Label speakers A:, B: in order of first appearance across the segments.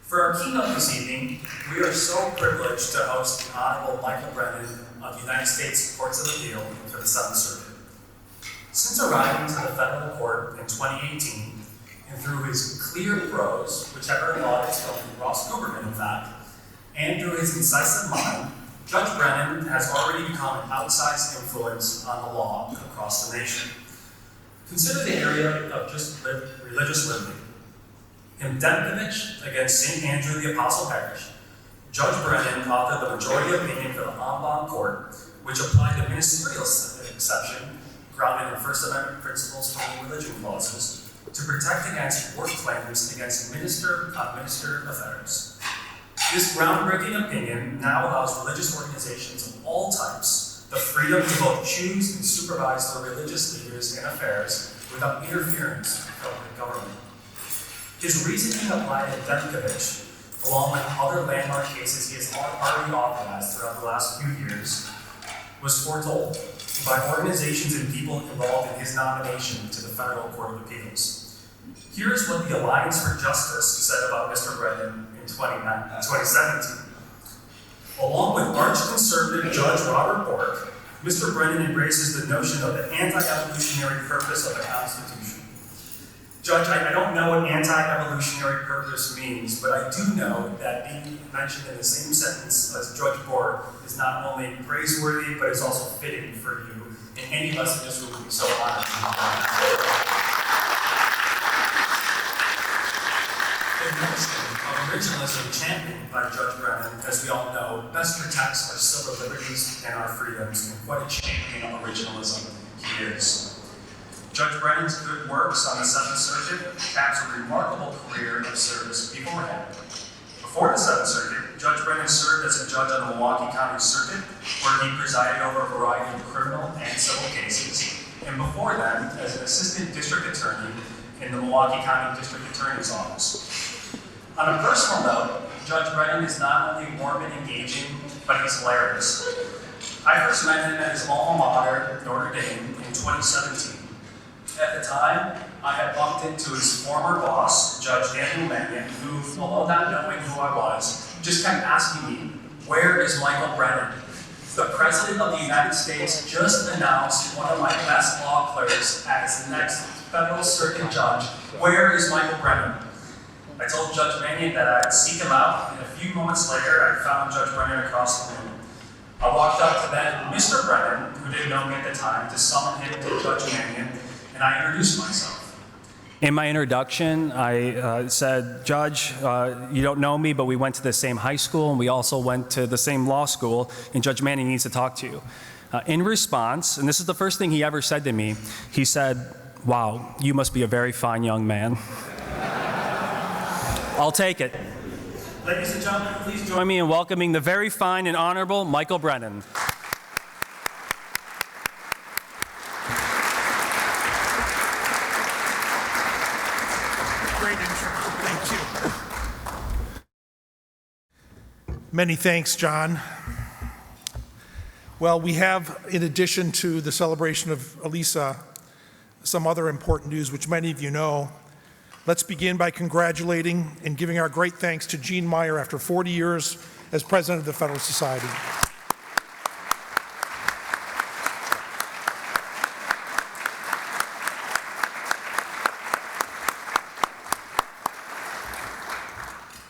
A: For our keynote this evening, we are so privileged to host the Honorable Michael Brennan of the United States Courts of Appeal for the Seventh Circuit. Since arriving to the federal court in 2018, and through his clear prose, which have earned audits from Ross Guberman, in fact, and through his incisive mind, Judge Brennan has already become an outsized influence on the law across the nation. Consider the area of just religious liberty. In Demkovich against St. Andrew the Apostle Parish, Judge Brennan authored the majority opinion for the en banc court, which applied the ministerial exception, grounded in First Amendment principles from religion clauses, to protect against work claims against minister on minister affairs. This groundbreaking opinion now allows religious organizations of all types the freedom to both choose and supervise their religious leaders and affairs without interference from the government. His reasoning applied in Demkovich, along with other landmark cases he has already authorized throughout the last few years, was foretold by organizations and people involved in his nomination to the Federal Court of Appeals. Here's what the Alliance for Justice said about Mr. Brennan in 2017. Along with arch-conservative Judge Robert Bork, Mr. Brennan embraces the notion of the anti-evolutionary purpose of the Constitution. Judge, I don't know what anti-evolutionary purpose means, but I do know that being mentioned in the same sentence as Judge Bork is not only praiseworthy, but it's also fitting for you, and any of us in this room would be so honored to have that. The notion of originalism championed by Judge Brennan, as we all know, best protects our civil liberties and our freedoms, and quite a champion of originalism he is. Judge Brennan's good works on the Seventh Circuit caps a remarkable career of service beforehand. Before the Seventh Circuit, Judge Brennan served as a judge on the Milwaukee County Circuit, where he presided over a variety of criminal and civil cases, and before then, as an assistant district attorney in the Milwaukee County District Attorney's Office. On a personal note, Judge Brennan is not only warm and engaging, but he's hilarious. I first met him at his alma mater, Notre Dame, in 2017. At the time, I had bumped into his former boss, Judge Daniel Mannion, who, although not knowing who I was, just kept asking me, "Where is Michael Brennan?" The President of the United States just announced one of my best law clerks as the next Federal Circuit judge. Where is Michael Brennan? I told Judge Mannion that I'd seek him out, and a few moments later, I found Judge Brennan across the room. I walked up to then Mr. Brennan, who didn't know me at the time, to summon him to Judge Mannion, and I introduced myself. In my introduction, I said, "Judge, you don't know me, but we went to the same high school, and we also went to the same law school, and Judge Mannion needs to talk to you." In response, and this is the first thing he ever said to me, he said, "Wow, you must be a very fine young man." I'll take it. Ladies and gentlemen, please join me in welcoming the very fine and honorable Michael Brennan.
B: Great intro. Thank you. Many thanks, John. Well, we have, in addition to the celebration of Elisa, some other important news, which many of you know. Let's begin by congratulating and giving our great thanks to Gene Meyer after 40 years as president of the Federalist Society.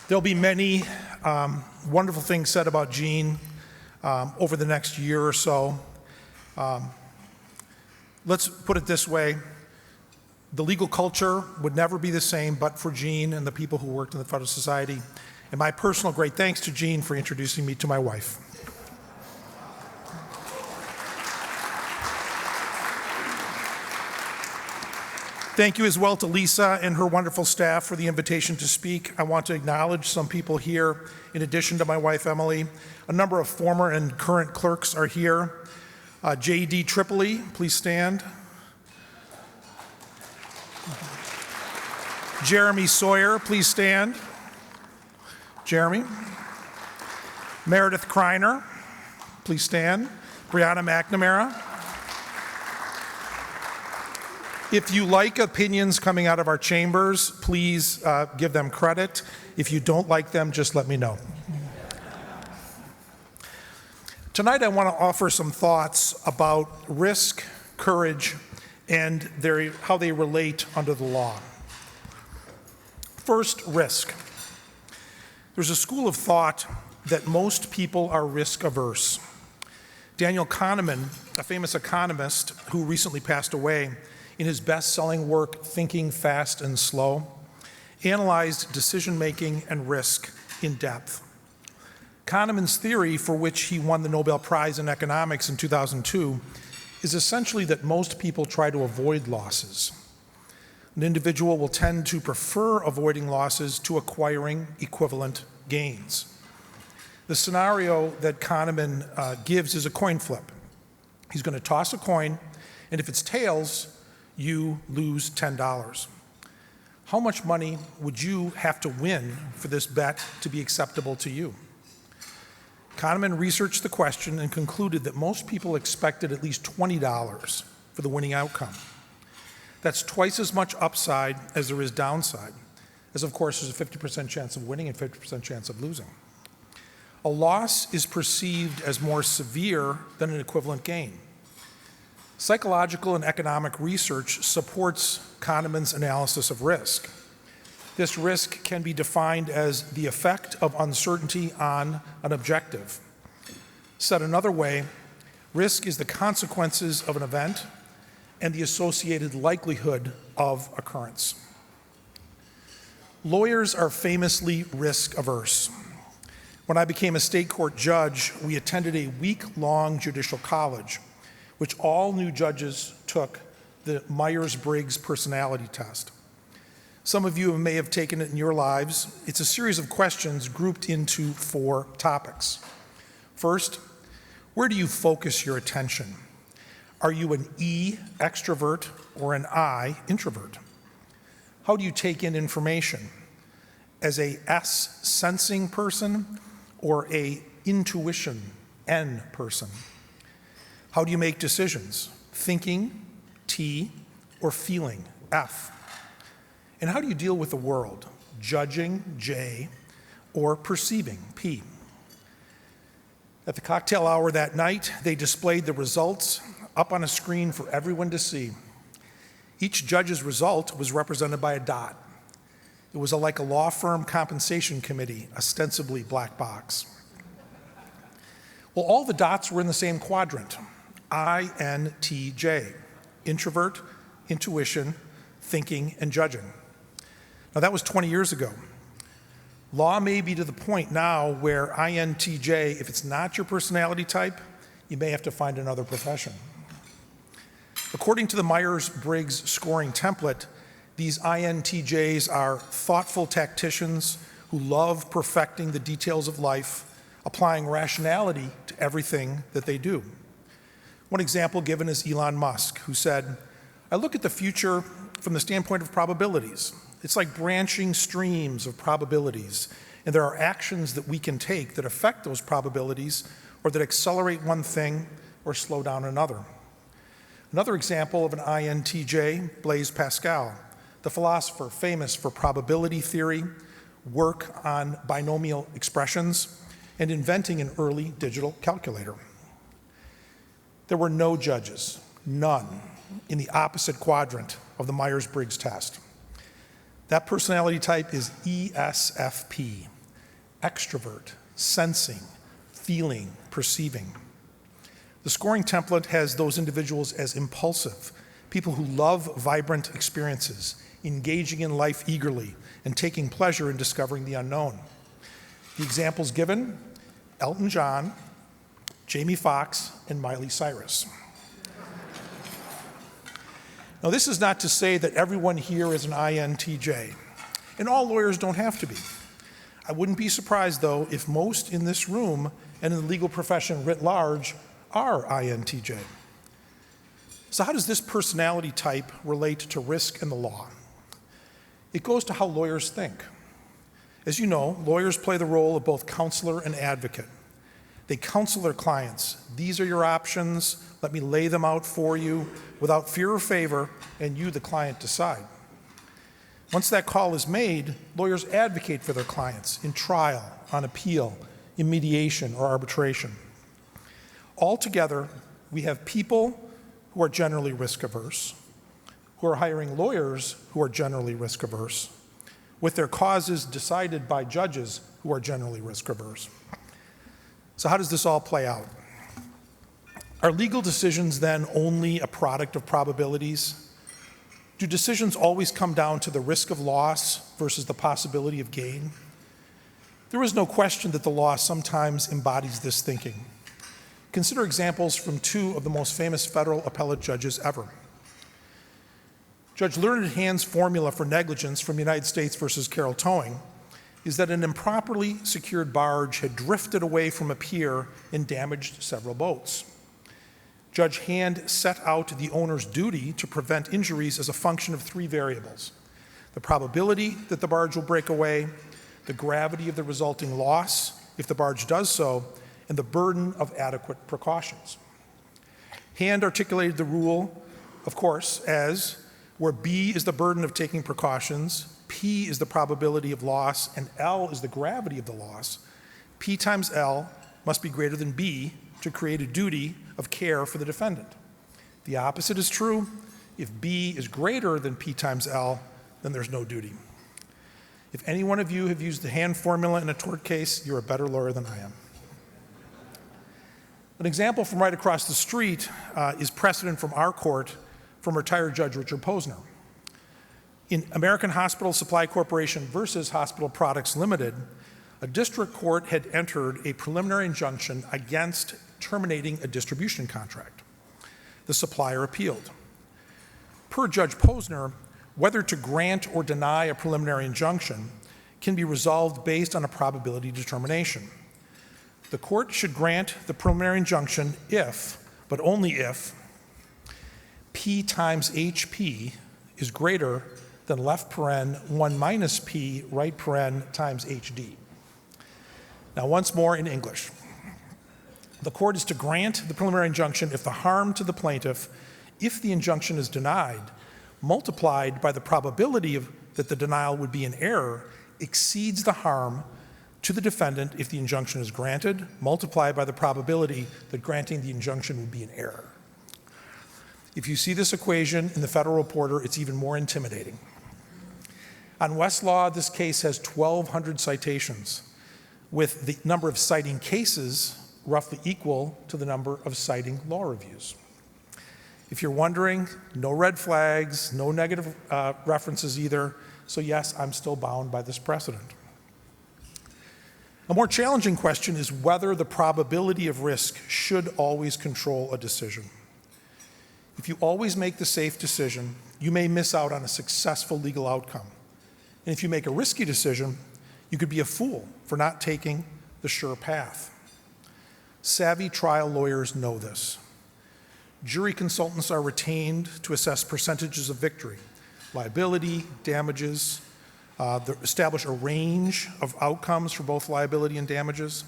B: There'll be many wonderful things said about Gene over the next year or so. Let's put it this way. The legal culture would never be the same but for Gene and the people who worked in the Federalist Society. And my personal great thanks to Gene for introducing me to my wife. Thank you as well to Lisa and her wonderful staff for the invitation to speak. I want to acknowledge some people here, in addition to my wife, Emily. A number of former and current clerks are here. J.D. Tripoli, please stand. Jeremy Sawyer, please stand. Jeremy. Meredith Kreiner, please stand. Brianna McNamara. If you like opinions coming out of our chambers, please give them credit. If you don't like them, just let me know. Tonight, I want to offer some thoughts about risk, courage, and how they relate under the law. First, risk. There's a school of thought that most people are risk averse. Daniel Kahneman, a famous economist who recently passed away, in his best-selling work, Thinking Fast and Slow, analyzed decision-making and risk in depth. Kahneman's theory, for which he won the Nobel Prize in Economics in 2002, is essentially that most people try to avoid losses. An individual will tend to prefer avoiding losses to acquiring equivalent gains. The scenario that Kahneman gives is a coin flip. He's going to toss a coin, and if it's tails, you lose $10. How much money would you have to win for this bet to be acceptable to you? Kahneman researched the question and concluded that most people expected at least $20 for the winning outcome. That's twice as much upside as there is downside, as of course there's a 50% chance of winning and 50% chance of losing. A loss is perceived as more severe than an equivalent gain. Psychological and economic research supports Kahneman's analysis of risk. This risk can be defined as the effect of uncertainty on an objective. Said another way, risk is the consequences of an event and the associated likelihood of occurrence. Lawyers are famously risk averse. When I became a state court judge, we attended a week-long judicial college, which all new judges took the Myers-Briggs personality test. Some of you may have taken it in your lives. It's a series of questions grouped into 4 topics. First, where do you focus your attention? Are you an E, extrovert, or an I, introvert? How do you take in information? As a S, sensing person, or a intuition, N person? How do you make decisions? Thinking, T, or feeling, F? And how do you deal with the world? Judging, J, or perceiving, P? At the cocktail hour that night, they displayed the results up on a screen for everyone to see. Each judge's result was represented by a dot. It was like a law firm compensation committee, ostensibly black box. Well, all the dots were in the same quadrant. INTJ, introvert, intuition, thinking, and judging. Now that was 20 years ago. Law may be to the point now where INTJ, if it's not your personality type, you may have to find another profession. According to the Myers-Briggs scoring template, these INTJs are thoughtful tacticians who love perfecting the details of life, applying rationality to everything that they do. One example given is Elon Musk, who said, "I look at the future from the standpoint of probabilities. It's like branching streams of probabilities, and there are actions that we can take that affect those probabilities or that accelerate one thing or slow down another." Another example of an INTJ, Blaise Pascal, the philosopher famous for probability theory, work on binomial expressions, and inventing an early digital calculator. There were no judges, none, in the opposite quadrant of the Myers-Briggs test. That personality type is ESFP, extrovert, sensing, feeling, perceiving. The scoring template has those individuals as impulsive, people who love vibrant experiences, engaging in life eagerly, and taking pleasure in discovering the unknown. The examples given, Elton John, Jamie Foxx, and Miley Cyrus. Now, this is not to say that everyone here is an INTJ, and all lawyers don't have to be. I wouldn't be surprised, though, if most in this room and in the legal profession writ large are INTJ. So how does this personality type relate to risk and the law? It goes to how lawyers think. As you know, lawyers play the role of both counselor and advocate. They counsel their clients. These are your options. Let me lay them out for you without fear or favor, and you, the client, decide. Once that call is made, lawyers advocate for their clients in trial, on appeal, in mediation, or arbitration. Altogether, we have people who are generally risk-averse, who are hiring lawyers who are generally risk-averse, with their causes decided by judges who are generally risk-averse. So how does this all play out? Are legal decisions then only a product of probabilities? Do decisions always come down to the risk of loss versus the possibility of gain? There is no question that the law sometimes embodies this thinking. Consider examples from two of the most famous federal appellate judges ever. Judge Learned Hand's formula for negligence from United States versus Carroll Towing is that an improperly secured barge had drifted away from a pier and damaged several boats. Judge Hand set out the owner's duty to prevent injuries as a function of three variables: the probability that the barge will break away, the gravity of the resulting loss if the barge does so, and the burden of adequate precautions. Hand articulated the rule, of course, as where B is the burden of taking precautions, P is the probability of loss, and L is the gravity of the loss, P times L must be greater than B to create a duty of care for the defendant. The opposite is true. If B is greater than P times L, then there's no duty. If any one of you have used the Hand formula in a tort case, you're a better lawyer than I am. An example from right across the street is precedent from our court from retired Judge Richard Posner. In American Hospital Supply Corporation versus Hospital Products Limited, a district court had entered a preliminary injunction against terminating a distribution contract. The supplier appealed. Per Judge Posner, whether to grant or deny a preliminary injunction can be resolved based on a probability determination. The court should grant the preliminary injunction if, but only if, P times HP is greater than left paren 1 minus P right paren times HD. Now once more in English. The court is to grant the preliminary injunction if the harm to the plaintiff, if the injunction is denied, multiplied by the probability that the denial would be an error, exceeds the harm to the defendant if the injunction is granted, multiplied by the probability that granting the injunction would be an error. If you see this equation in the Federal Reporter, it's even more intimidating. On Westlaw, this case has 1,200 citations, with the number of citing cases roughly equal to the number of citing law reviews. If you're wondering, no red flags, no negative references either, so yes, I'm still bound by this precedent. A more challenging question is whether the probability of risk should always control a decision. If you always make the safe decision, you may miss out on a successful legal outcome. And if you make a risky decision, you could be a fool for not taking the sure path. Savvy trial lawyers know this. Jury consultants are retained to assess percentages of victory, liability, damages, establish a range of outcomes for both liability and damages.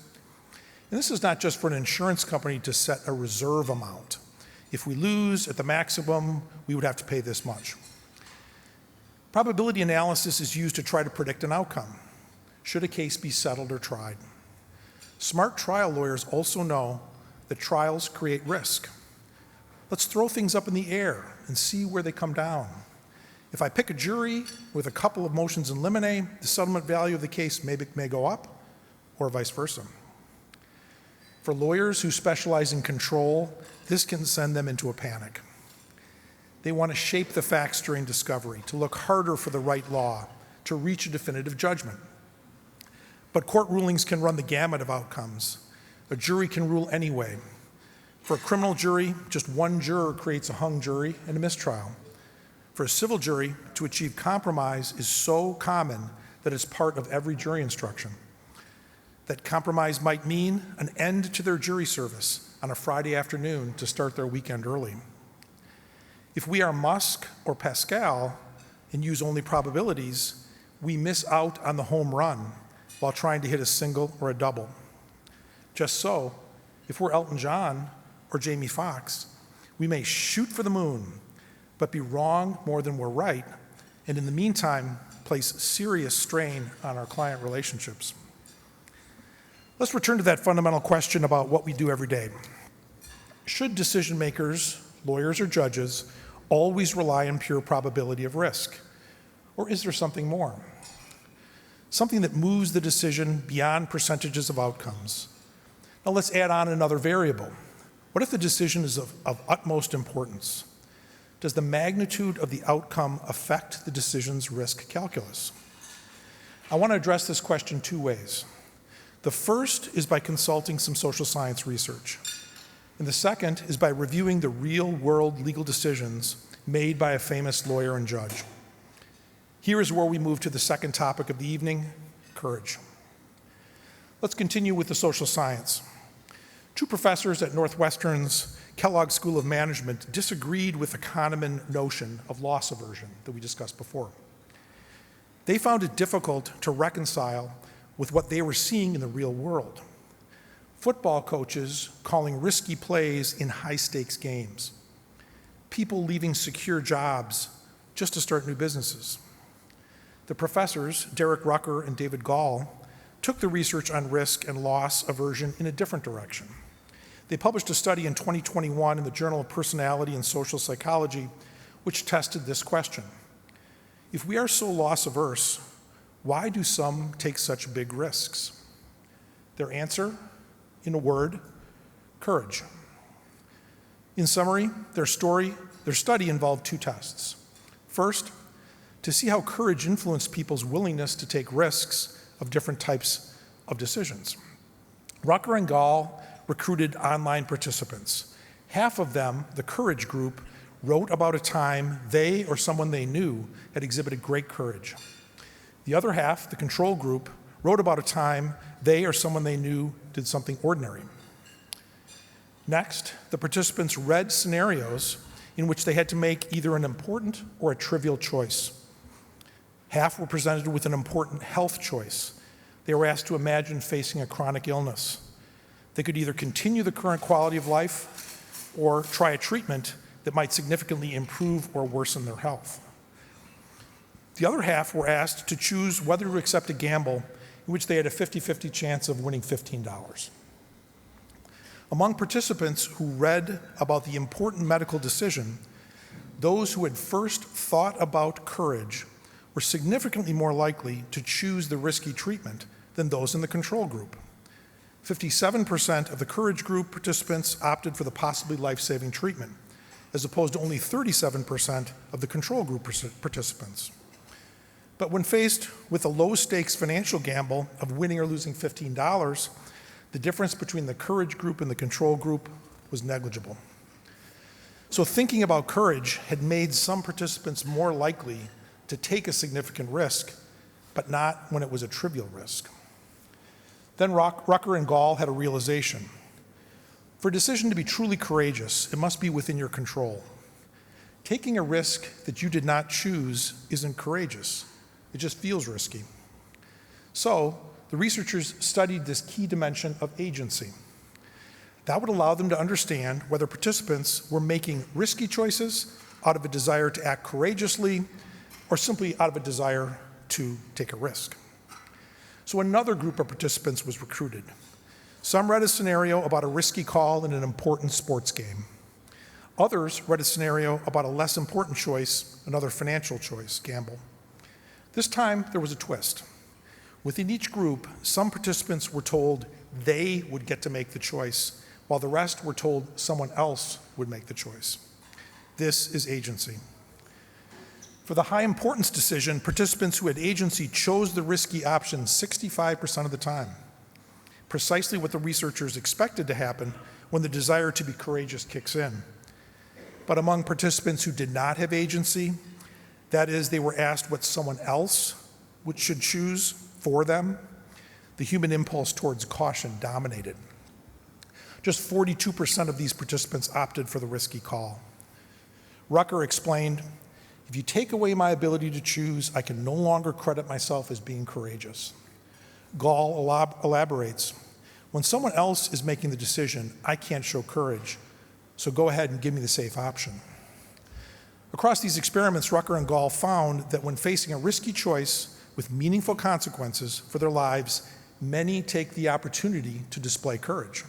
B: And this is not just for an insurance company to set a reserve amount. If we lose at the maximum, we would have to pay this much. Probability analysis is used to try to predict an outcome. Should a case be settled or tried? Smart trial lawyers also know that trials create risk. Let's throw things up in the air and see where they come down. If I pick a jury with a couple of motions in limine, the settlement value of the case may go up, or vice versa. For lawyers who specialize in control, this can send them into a panic. They want to shape the facts during discovery, to look harder for the right law, to reach a definitive judgment. But court rulings can run the gamut of outcomes. A jury can rule anyway. For a criminal jury, just one juror creates a hung jury and a mistrial. For a civil jury, to achieve compromise is so common that it's part of every jury instruction. That compromise might mean an end to their jury service on a Friday afternoon to start their weekend early. If we are Musk or Pascal and use only probabilities, we miss out on the home run while trying to hit a single or a double. Just so, If we're Elton John or Jamie Foxx, we may shoot for the moon, but be wrong more than we're right, and in the meantime, place serious strain on our client relationships. Let's return to that fundamental question about what we do every day. Should decision makers, lawyers or judges, always rely on pure probability of risk? Or is there something more? Something that moves the decision beyond percentages of outcomes. Now let's add on another variable. What if the decision is of utmost importance? Does the magnitude of the outcome affect the decision's risk calculus? I want to address this question two ways. The first is by consulting some social science research. And the second is by reviewing the real-world legal decisions made by a famous lawyer and judge. Here is where we move to the second topic of the evening, courage. Let's continue with the social science. Two professors at Northwestern's Kellogg School of Management disagreed with the Kahneman notion of loss aversion that we discussed before. They found it difficult to reconcile with what they were seeing in the real world. Football coaches calling risky plays in high-stakes games. People leaving secure jobs just to start new businesses. The professors, Derek Rucker and David Gall, took the research on risk and loss aversion in a different direction. They published a study in 2021 in the Journal of Personality and Social Psychology, which tested this question. If we are so loss averse, why do some take such big risks? Their answer, in a word, courage. In summary, their study involved two tests. First, to see how courage influenced people's willingness to take risks of different types of decisions. Rucker and Gall recruited online participants. Half of them, the courage group, wrote about a time they or someone they knew had exhibited great courage. The other half, the control group, wrote about a time they or someone they knew did something ordinary. Next, the participants read scenarios in which they had to make either an important or a trivial choice. Half were presented with an important health choice. They were asked to imagine facing a chronic illness. They could either continue the current quality of life or try a treatment that might significantly improve or worsen their health. The other half were asked to choose whether to accept a gamble in which they had a 50-50 chance of winning $15. Among participants who read about the important medical decision, those who had first thought about courage were significantly more likely to choose the risky treatment than those in the control group. 57% of the courage group participants opted for the possibly life-saving treatment, as opposed to only 37% of the control group participants. But when faced with a low-stakes financial gamble of winning or losing $15, the difference between the courage group and the control group was negligible. So thinking about courage had made some participants more likely to take a significant risk, but not when it was a trivial risk. Then Rucker and Gall had a realization. For a decision to be truly courageous, it must be within your control. Taking a risk that you did not choose isn't courageous. It just feels risky. So the researchers studied this key dimension of agency. That would allow them to understand whether participants were making risky choices out of a desire to act courageously or simply out of a desire to take a risk. So another group of participants was recruited. Some read a scenario about a risky call in an important sports game. Others read a scenario about a less important choice, another financial choice, gamble. This time, there was a twist. Within each group, some participants were told they would get to make the choice, while the rest were told someone else would make the choice. This is agency. For the high importance decision, participants who had agency chose the risky option 65% of the time, precisely what the researchers expected to happen when the desire to be courageous kicks in. But among participants who did not have agency, that is, they were asked what someone else should choose for them, the human impulse towards caution dominated. Just 42% of these participants opted for the risky call. Rucker explained, "If you take away my ability to choose, I can no longer credit myself as being courageous." Gall elaborates, When someone else is making the decision, I can't show courage, so go ahead and give me the safe option. Across these experiments, Rucker and Gall found that when facing a risky choice with meaningful consequences for their lives, many take the opportunity to display courage.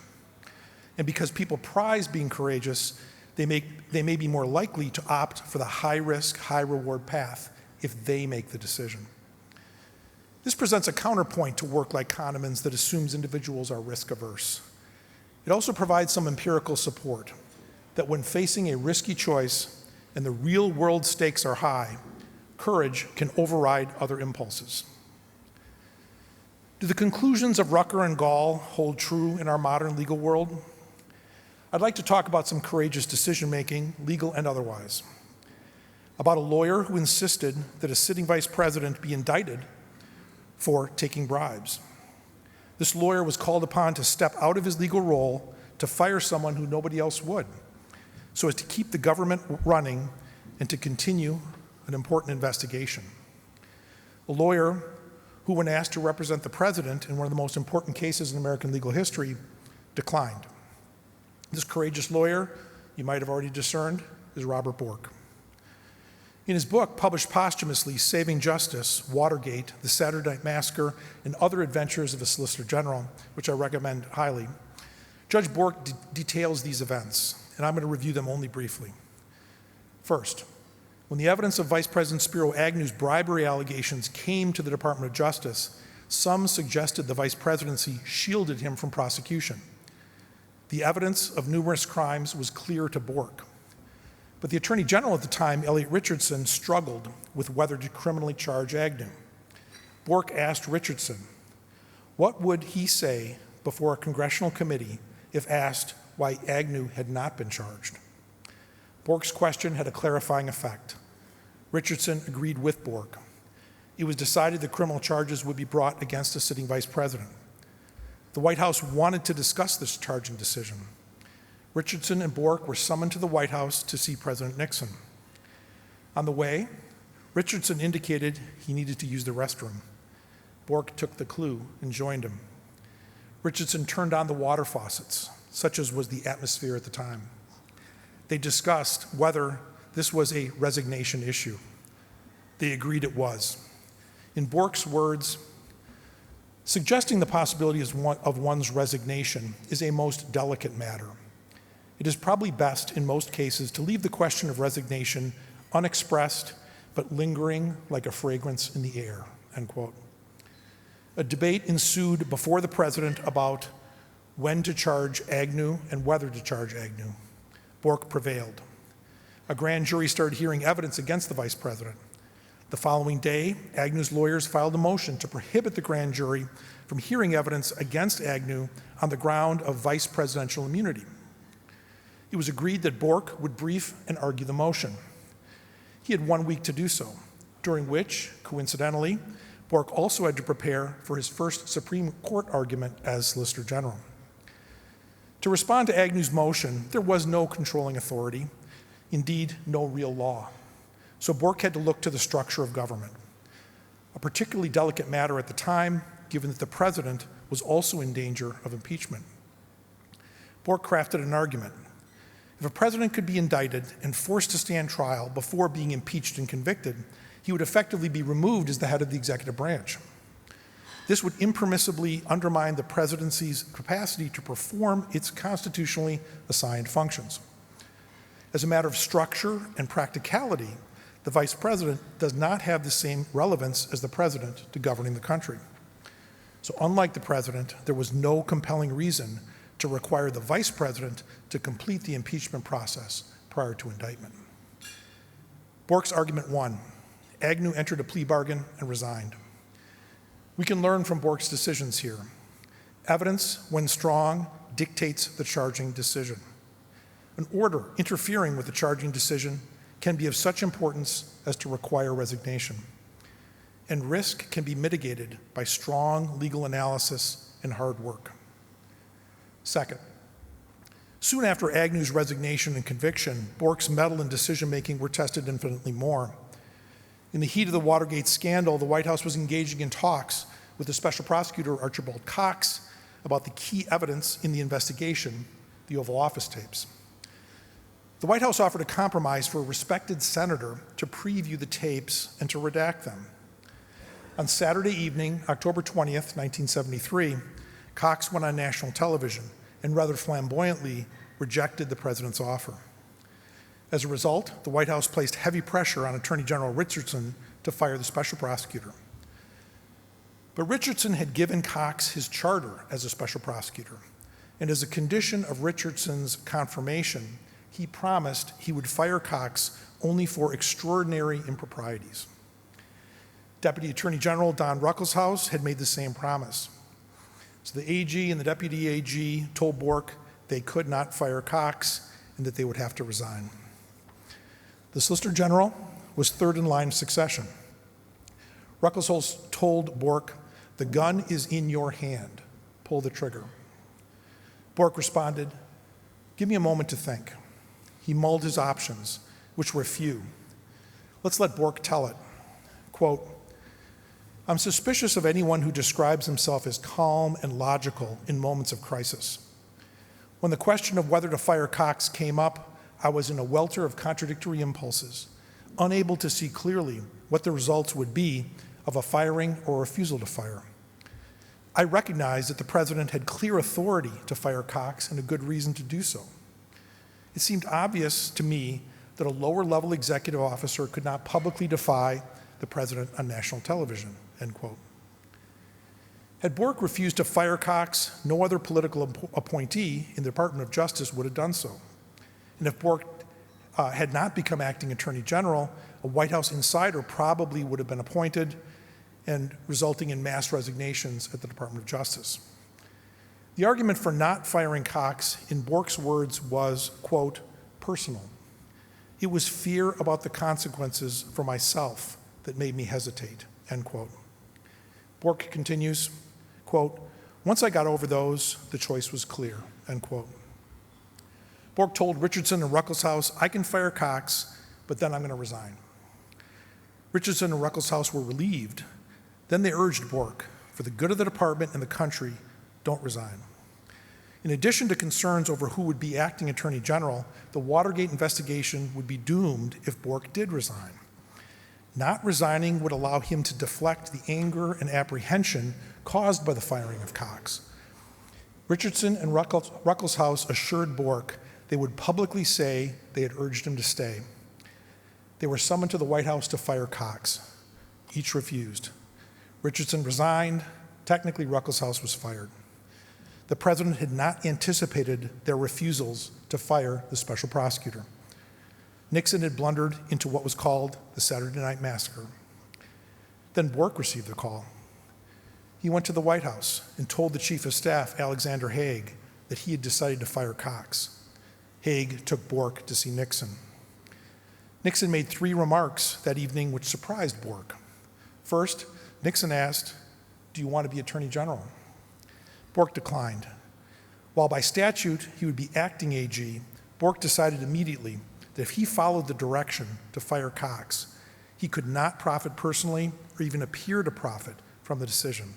B: And because people prize being courageous, they may be more likely to opt for the high-risk, high-reward path if they make the decision. This presents a counterpoint to work like Kahneman's that assumes individuals are risk-averse. It also provides some empirical support that when facing a risky choice and the real-world stakes are high, courage can override other impulses. Do the conclusions of Rucker and Gall hold true in our modern legal world? I'd like to talk about some courageous decision-making, legal and otherwise. About a lawyer who insisted that a sitting vice president be indicted for taking bribes. This lawyer was called upon to step out of his legal role to fire someone who nobody else would, so as to keep the government running and to continue an important investigation. A lawyer who, when asked to represent the president in one of the most important cases in American legal history, declined. This courageous lawyer, you might have already discerned, is Robert Bork. In his book, published posthumously, Saving Justice, Watergate, The Saturday Night Massacre, and Other Adventures of a Solicitor General, which I recommend highly, Judge Bork details these events, and I'm going to review them only briefly. First, when the evidence of Vice President Spiro Agnew's bribery allegations came to the Department of Justice, some suggested the vice presidency shielded him from prosecution. The evidence of numerous crimes was clear to Bork. But the Attorney General at the time, Elliot Richardson, struggled with whether to criminally charge Agnew. Bork asked Richardson, what would he say before a congressional committee if asked why Agnew had not been charged? Bork's question had a clarifying effect. Richardson agreed with Bork. It was decided that criminal charges would be brought against a sitting vice president. The White House wanted to discuss this charging decision. Richardson and Bork were summoned to the White House to see President Nixon. On the way, Richardson indicated he needed to use the restroom. Bork took the clue and joined him. Richardson turned on the water faucets, such as was the atmosphere at the time. They discussed whether this was a resignation issue. They agreed it was. In Bork's words, suggesting the possibility of one's resignation is a most delicate matter. It is probably best in most cases to leave the question of resignation unexpressed but lingering like a fragrance in the air, end quote. A debate ensued before the president about when to charge Agnew and whether to charge Agnew. Bork prevailed. A grand jury started hearing evidence against the vice president. The following day, Agnew's lawyers filed a motion to prohibit the grand jury from hearing evidence against Agnew on the ground of vice presidential immunity. It was agreed that Bork would brief and argue the motion. He had 1 week to do so, during which, coincidentally, Bork also had to prepare for his first Supreme Court argument as Solicitor General. To respond to Agnew's motion, there was no controlling authority, indeed, no real law. So Bork had to look to the structure of government, a particularly delicate matter at the time, given that the president was also in danger of impeachment. Bork crafted an argument. If a president could be indicted and forced to stand trial before being impeached and convicted, he would effectively be removed as the head of the executive branch. This would impermissibly undermine the presidency's capacity to perform its constitutionally assigned functions. As a matter of structure and practicality, the vice president does not have the same relevance as the president to governing the country. So unlike the president, there was no compelling reason to require the vice president to complete the impeachment process prior to indictment. Bork's argument won. Agnew entered a plea bargain and resigned. We can learn from Bork's decisions here. Evidence, when strong, dictates the charging decision. An order interfering with the charging decision can be of such importance as to require resignation. And risk can be mitigated by strong legal analysis and hard work. Second, soon after Agnew's resignation and conviction, Bork's mettle and decision-making were tested infinitely more. In the heat of the Watergate scandal, the White House was engaging in talks with the special prosecutor, Archibald Cox, about the key evidence in the investigation, the Oval Office tapes. The White House offered a compromise for a respected senator to preview the tapes and to redact them. On Saturday evening, October 20th, 1973, Cox went on national television and rather flamboyantly rejected the president's offer. As a result, the White House placed heavy pressure on Attorney General Richardson to fire the special prosecutor. But Richardson had given Cox his charter as a special prosecutor, and as a condition of Richardson's confirmation, he promised he would fire Cox only for extraordinary improprieties. Deputy Attorney General Don Ruckelshaus had made the same promise. So the AG and the Deputy AG told Bork they could not fire Cox and that they would have to resign. The Solicitor General was third in line of succession. Ruckelshaus told Bork, "The gun is in your hand. Pull the trigger." Bork responded, "Give me a moment to think." He mulled his options, which were few. Let's let Bork tell it. Quote, "I'm suspicious of anyone who describes himself as calm and logical in moments of crisis. When the question of whether to fire Cox came up, I was in a welter of contradictory impulses, unable to see clearly what the results would be of a firing or refusal to fire. I recognized that the president had clear authority to fire Cox and a good reason to do so. It seemed obvious to me that a lower-level executive officer could not publicly defy the president on national television," end quote. Had Bork refused to fire Cox, no other political appointee in the Department of Justice would have done so. And if Bork had not become acting Attorney General, a White House insider probably would have been appointed, and resulting in mass resignations at the Department of Justice. The argument for not firing Cox, in Bork's words, was, quote, personal. It was fear about the consequences for myself that made me hesitate, end quote. Bork continues, quote, once I got over those, the choice was clear, end quote. Bork told Richardson and Ruckelshaus, I can fire Cox, but then I'm going to resign. Richardson and Ruckelshaus were relieved. Then they urged Bork, for the good of the department and the country, don't resign. In addition to concerns over who would be acting Attorney General, the Watergate investigation would be doomed if Bork did resign. Not resigning would allow him to deflect the anger and apprehension caused by the firing of Cox. Richardson and Ruckelshaus assured Bork they would publicly say they had urged him to stay. They were summoned to the White House to fire Cox. Each refused. Richardson resigned. Technically, Ruckelshaus was fired. The president had not anticipated their refusals to fire the special prosecutor. Nixon had blundered into what was called the Saturday Night Massacre. Then Bork received the call. He went to the White House and told the Chief of Staff, Alexander Haig, that he had decided to fire Cox. Haig took Bork to see Nixon. Nixon made 3 remarks that evening which surprised Bork. First, Nixon asked, do you want to be Attorney General? Bork declined. While by statute he would be acting AG, Bork decided immediately that if he followed the direction to fire Cox, he could not profit personally or even appear to profit from the decision.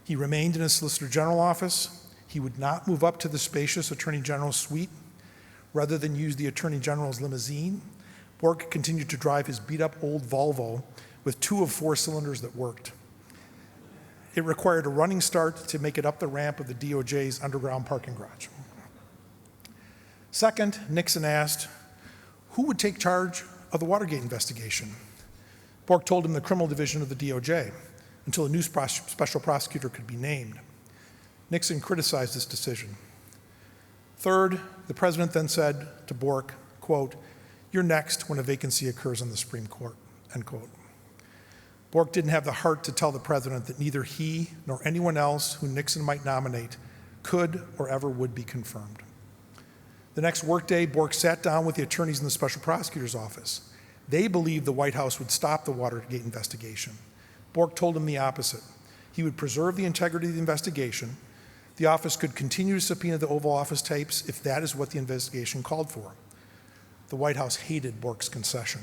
B: He remained in his Solicitor General office. He would not move up to the spacious Attorney General's suite. Rather than use the Attorney General's limousine, Bork continued to drive his beat-up old Volvo with 2 of 4 cylinders that worked. It required a running start to make it up the ramp of the DOJ's underground parking garage. Second, Nixon asked, who would take charge of the Watergate investigation? Bork told him the criminal division of the DOJ until a new special prosecutor could be named. Nixon criticized this decision. Third, the president then said to Bork, quote, you're next when a vacancy occurs on the Supreme Court, end quote. Bork didn't have the heart to tell the president that neither he nor anyone else who Nixon might nominate could or ever would be confirmed. The next workday, Bork sat down with the attorneys in the special prosecutor's office. They believed the White House would stop the Watergate investigation. Bork told him the opposite. He would preserve the integrity of the investigation. The office could continue to subpoena the Oval Office tapes if that is what the investigation called for. The White House hated Bork's concession.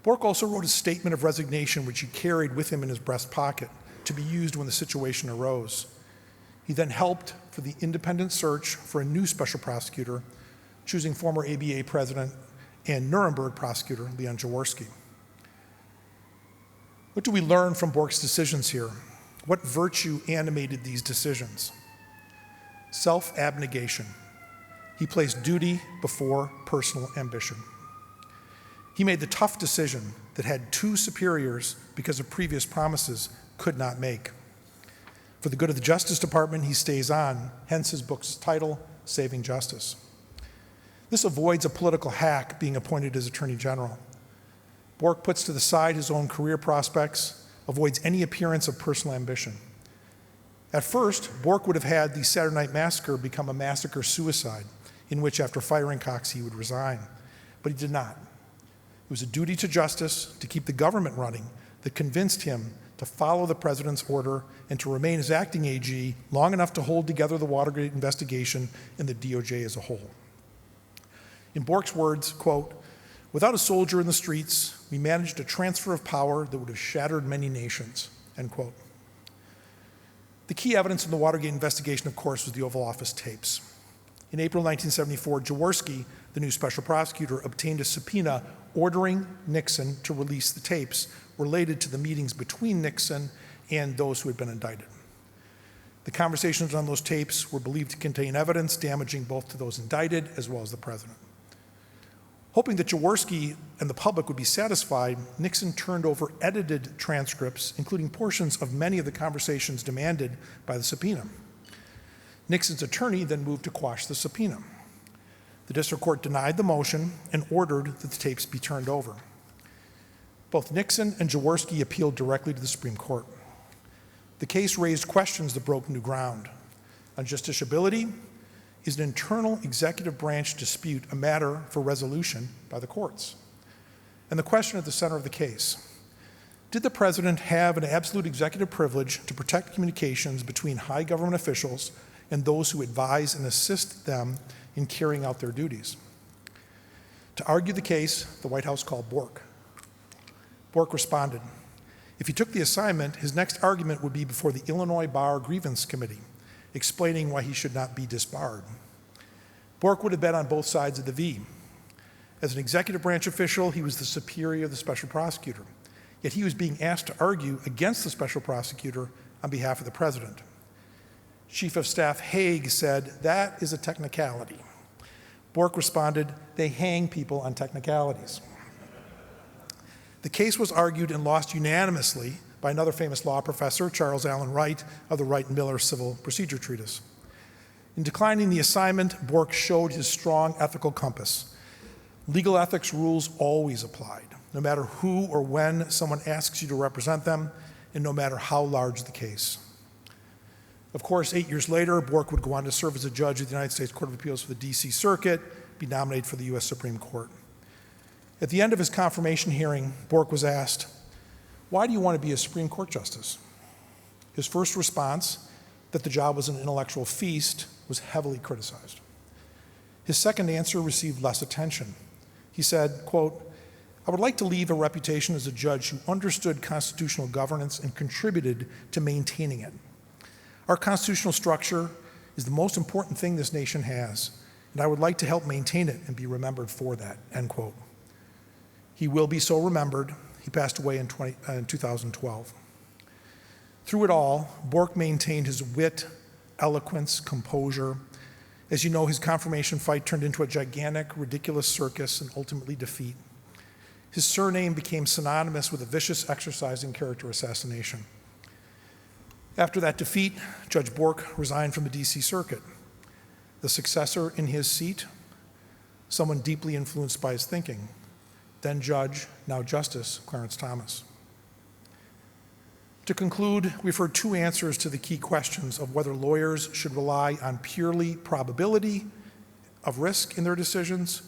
B: Bork also wrote a statement of resignation which he carried with him in his breast pocket to be used when the situation arose. He then helped for the independent search for a new special prosecutor, choosing former ABA president and Nuremberg prosecutor Leon Jaworski. What do we learn from Bork's decisions here? What virtue animated these decisions? Self-abnegation. He placed duty before personal ambition. He made the tough decision that had two superiors because of previous promises could not make. For the good of the Justice Department, he stays on, hence his book's title, Saving Justice. This avoids a political hack being appointed as Attorney General. Bork puts to the side his own career prospects, avoids any appearance of personal ambition. At first, Bork would have had the Saturday Night Massacre become a massacre-suicide, in which after firing Cox he would resign. But he did not. It was a duty to justice to keep the government running that convinced him to follow the president's order and to remain as acting AG long enough to hold together the Watergate investigation and the DOJ as a whole. In Bork's words, quote, "Without a soldier in the streets, we managed a transfer of power that would have shattered many nations," end quote. The key evidence in the Watergate investigation, of course, was the Oval Office tapes. In April 1974, Jaworski, the new special prosecutor, obtained a subpoena ordering Nixon to release the tapes related to the meetings between Nixon and those who had been indicted. The conversations on those tapes were believed to contain evidence damaging both to those indicted as well as the president. Hoping that Jaworski and the public would be satisfied, Nixon turned over edited transcripts, including portions of many of the conversations demanded by the subpoena. Nixon's attorney then moved to quash the subpoena. The district court denied the motion and ordered that the tapes be turned over. Both Nixon and Jaworski appealed directly to the Supreme Court. The case raised questions that broke new ground. On justiciability, is an internal executive branch dispute a matter for resolution by the courts? And the question at the center of the case, did the president have an absolute executive privilege to protect communications between high government officials and those who advise and assist them in carrying out their duties? To argue the case, the White House called Bork. Bork responded. If he took the assignment, his next argument would be before the Illinois Bar Grievance Committee, explaining why he should not be disbarred. Bork would have been on both sides of the V. As an executive branch official, he was the superior of the special prosecutor, yet he was being asked to argue against the special prosecutor on behalf of the president. Chief of Staff Haig said, "That is a technicality." Bork responded, "They hang people on technicalities." The case was argued and lost unanimously by another famous law professor, Charles Allen Wright, of the Wright and Miller Civil Procedure Treatise. In declining the assignment, Bork showed his strong ethical compass. Legal ethics rules always applied, no matter who or when someone asks you to represent them, and no matter how large the case. Of course, 8 years later, Bork would go on to serve as a judge of the United States Court of Appeals for the D.C. Circuit, be nominated for the U.S. Supreme Court. At the end of his confirmation hearing, Bork was asked, "Why do you want to be a Supreme Court justice?" His first response, that the job was an intellectual feast, was heavily criticized. His second answer received less attention. He said, quote, "I would like to leave a reputation as a judge who understood constitutional governance and contributed to maintaining it. Our constitutional structure is the most important thing this nation has, and I would like to help maintain it and be remembered for that," end quote. He will be so remembered. He passed away in 2012. Through it all, Bork maintained his wit, eloquence, composure. As you know, his confirmation fight turned into a gigantic, ridiculous circus and ultimately defeat. His surname became synonymous with a vicious exercise in character assassination. After that defeat, Judge Bork resigned from the D.C. Circuit. The successor in his seat, someone deeply influenced by his thinking, then Judge, now Justice, Clarence Thomas. To conclude, we've heard two answers to the key questions of whether lawyers should rely on purely probability of risk in their decisions,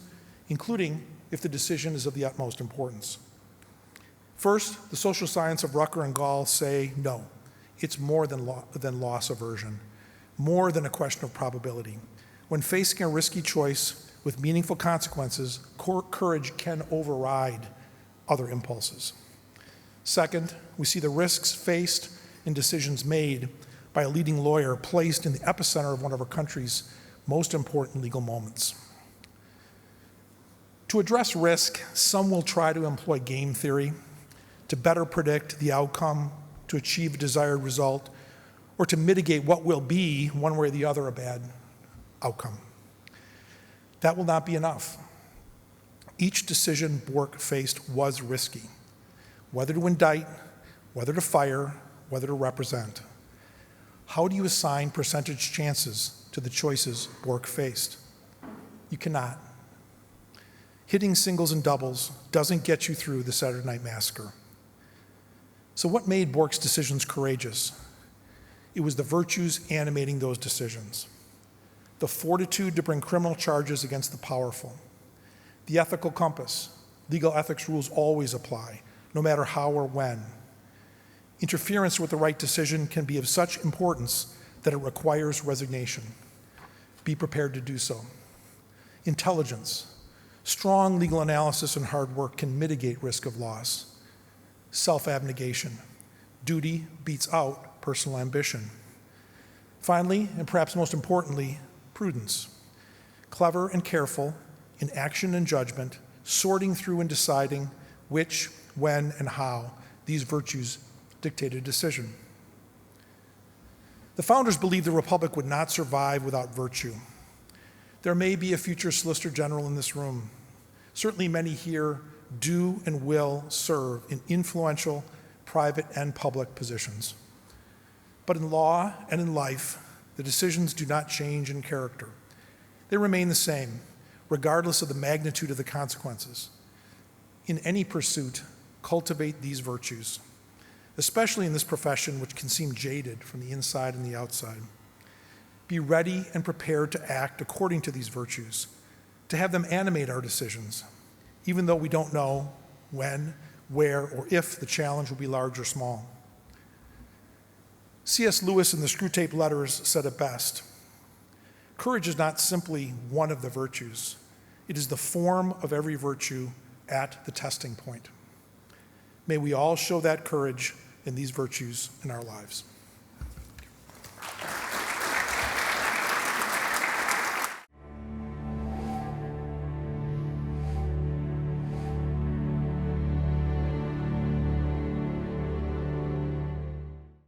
B: including if the decision is of the utmost importance. First, the social science of Rucker and Gall say no. It's more than loss aversion, more than a question of probability. When facing a risky choice with meaningful consequences, courage can override other impulses. Second, we see the risks faced in decisions made by a leading lawyer placed in the epicenter of one of our country's most important legal moments. To address risk, some will try to employ game theory to better predict the outcome, to achieve a desired result, or to mitigate what will be, one way or the other, a bad outcome. That will not be enough. Each decision Bork faced was risky. Whether to indict, whether to fire, whether to represent. How do you assign percentage chances to the choices Bork faced? You cannot. Hitting singles and doubles doesn't get you through the Saturday Night Massacre. So what made Bork's decisions courageous? It was the virtues animating those decisions. The fortitude to bring criminal charges against the powerful. The ethical compass. Legal ethics rules always apply, no matter how or when. Interference with the right decision can be of such importance that it requires resignation. Be prepared to do so. Intelligence. Strong legal analysis and hard work can mitigate risk of loss. Self-abnegation. Duty beats out personal ambition. Finally, and perhaps most importantly, prudence. Clever and careful in action and judgment, sorting through and deciding which, when, and how these virtues dictated a decision. The founders believed the Republic would not survive without virtue. There may be a future Solicitor General in this room. Certainly many here do and will serve in influential private and public positions. But in law and in life, the decisions do not change in character. They remain the same, regardless of the magnitude of the consequences. In any pursuit, cultivate these virtues, especially in this profession which can seem jaded from the inside and the outside. Be ready and prepared to act according to these virtues, to have them animate our decisions, even though we don't know when, where, or if the challenge will be large or small. C.S. Lewis in the Screwtape Letters said it best. Courage is not simply one of the virtues. It is the form of every virtue at the testing point. May we all show that courage and these virtues in our lives.